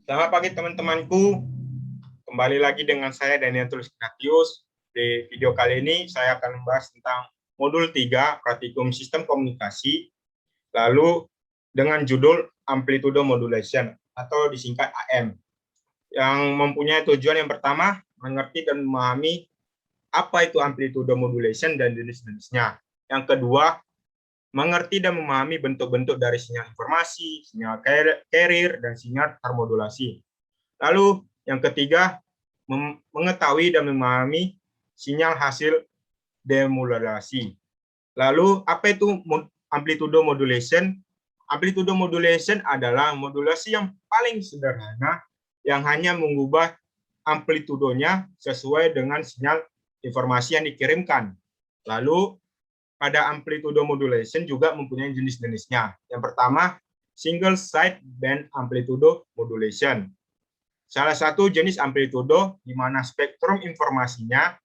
Selamat pagi teman-temanku, kembali lagi dengan saya Daniel Tulus Ignatius. Di video kali ini saya akan membahas tentang modul 3 Praktikum Sistem Komunikasi, lalu dengan judul Amplitude Modulation atau disingkat AM, yang mempunyai tujuan yang pertama, mengerti dan memahami apa itu amplitude modulation dan jenis-jenisnya. Yang kedua, mengerti dan memahami bentuk-bentuk dari sinyal informasi, sinyal carrier, dan sinyal termodulasi. Lalu yang ketiga, mengetahui dan memahami sinyal hasil demodulasi. Lalu apa itu amplitude modulation? Amplitude modulation adalah modulasi yang paling sederhana yang hanya mengubah amplitudenya sesuai dengan sinyal informasi yang dikirimkan. Lalu pada amplitude modulation juga mempunyai jenis-jenisnya. Yang pertama, single side band amplitude modulation. Salah satu jenis amplitude di mana spektrum informasinya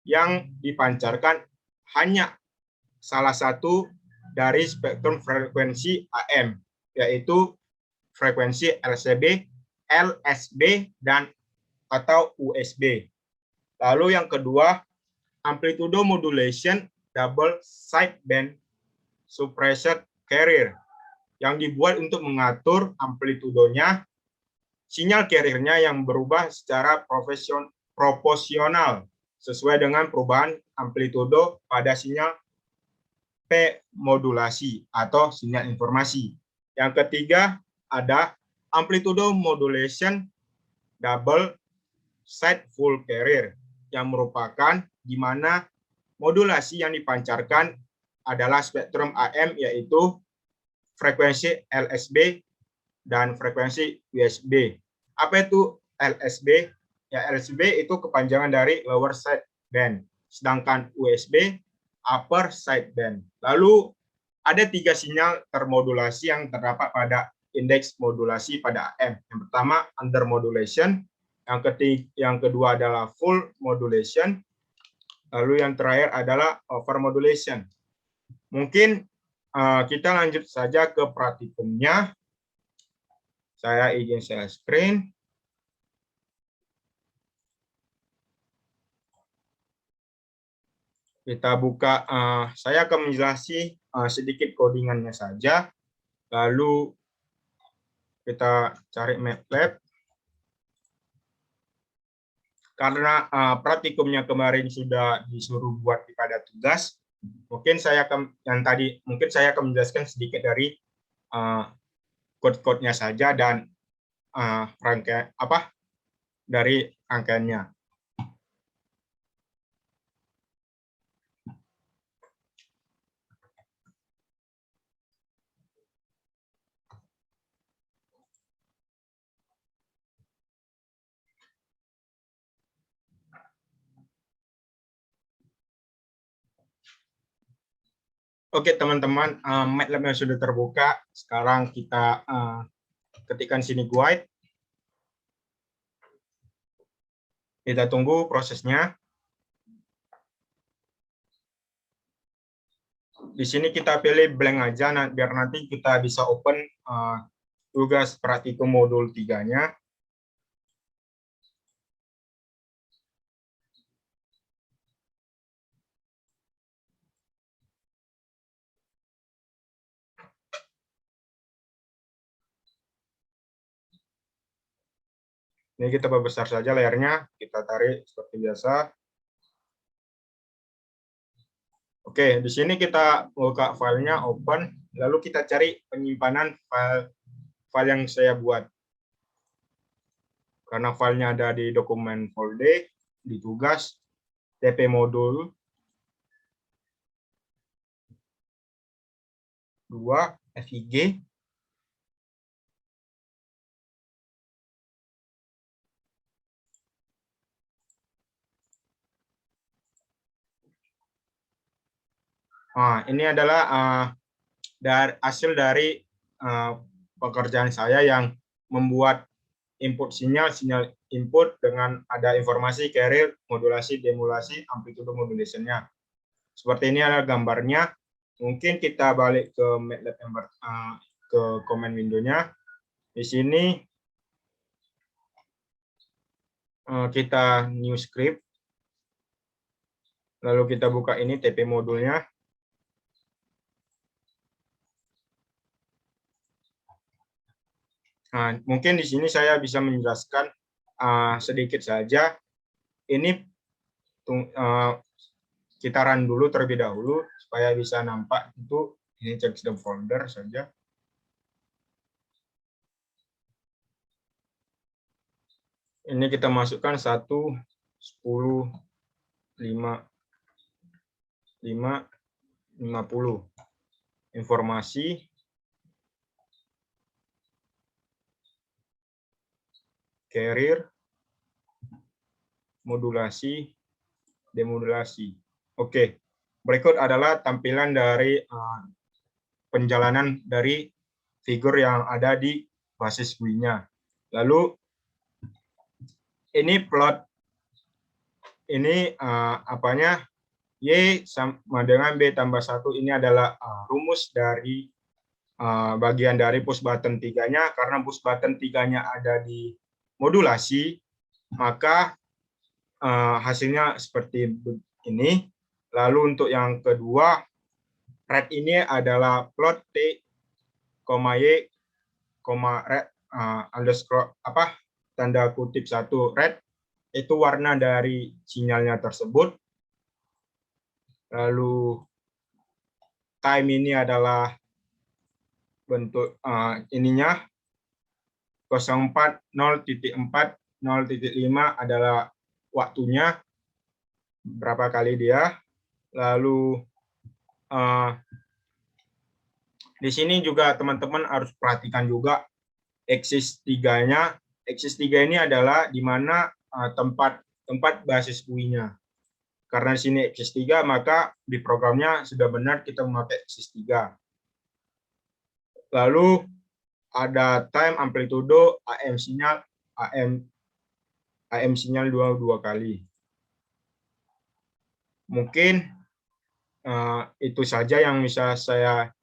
yang dipancarkan hanya salah satu dari spektrum frekuensi AM, yaitu frekuensi LCB, LSB, dan atau USB. Lalu yang kedua, amplitude modulation double sideband suppressed carrier yang dibuat untuk mengatur amplitudenya sinyal carrier-nya yang berubah secara proporsional sesuai dengan perubahan amplitudo pada sinyal P modulasi atau sinyal informasi. Yang ketiga ada amplitude modulation double side full carrier yang merupakan di mana modulasi yang dipancarkan adalah spektrum AM, yaitu frekuensi LSB dan frekuensi USB. Apa itu LSB? Ya, LSB itu kepanjangan dari lower side band, sedangkan USB upper side band. Lalu ada 3 sinyal termodulasi yang terdapat pada indeks modulasi pada AM. Yang pertama under modulation, yang kedua adalah full modulation, lalu yang terakhir adalah over modulation. Mungkin kita lanjut saja ke praktikumnya. Saya izin share screen. Kita buka, saya akan menjelaskan sedikit codingannya saja. Lalu kita cari MATLAB. Karena praktikumnya kemarin sudah disuruh buat pada tugas, mungkin saya akan menjelaskan sedikit dari code-code-nya saja dan rangkaian dari rangkaiannya. Oke teman-teman, MATLAB-nya sudah terbuka. Sekarang kita ketikkan sini guide. Kita tunggu prosesnya. Di sini kita pilih blank aja, biar nanti kita bisa open tugas praktikum modul 3-nya. Ini kita perbesar saja layarnya, kita tarik seperti biasa. Oke, di sini kita buka filenya, open, lalu kita cari penyimpanan file yang saya buat. Karena filenya ada di dokumen folder, di tugas, TP modul 2, FIG. Nah, ini adalah hasil dari pekerjaan saya yang membuat input sinyal input dengan ada informasi carrier, modulasi, demodulasi, amplitude modulation-nya. Seperti ini adalah gambarnya. Mungkin kita balik ke MATLAB ke command window-nya. Di sini kita new script. Lalu kita buka ini TP modulnya. Nah, mungkin di sini saya bisa menjelaskan sedikit saja. Ini kita run dulu terlebih dahulu supaya bisa nampak itu. Ini check the folder saja. Ini kita masukkan 1, 10, 5, 50. Informasi, carrier, modulasi, demodulasi. Oke, berikut adalah tampilan dari penjalanan dari figur yang ada di basis GUI-nya. Lalu ini plot, ini apanya, Y sama dengan B tambah 1, ini adalah rumus dari bagian dari push button 3-nya. Karena push button 3-nya ada di modulasi, maka hasilnya seperti ini. Lalu untuk yang kedua, red ini adalah plot T, Y, red, underscore tanda kutip 1 red, itu warna dari sinyalnya tersebut. Lalu time ini adalah bentuk ininya 04, 0.4, 0.5 adalah waktunya, berapa kali dia. Lalu di sini juga teman-teman harus perhatikan juga axis 3-nya. Axis 3 ini adalah di mana tempat basis GUI-nya. Karena di sini axis 3, maka di programnya sudah benar kita memakai axis 3. Lalu ada time, amplitudo, AM sinyal 2 kali. Mungkin itu saja yang bisa saya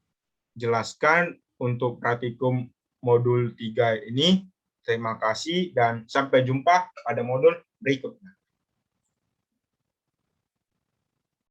jelaskan untuk praktikum modul 3 ini. Terima kasih dan sampai jumpa pada modul berikutnya.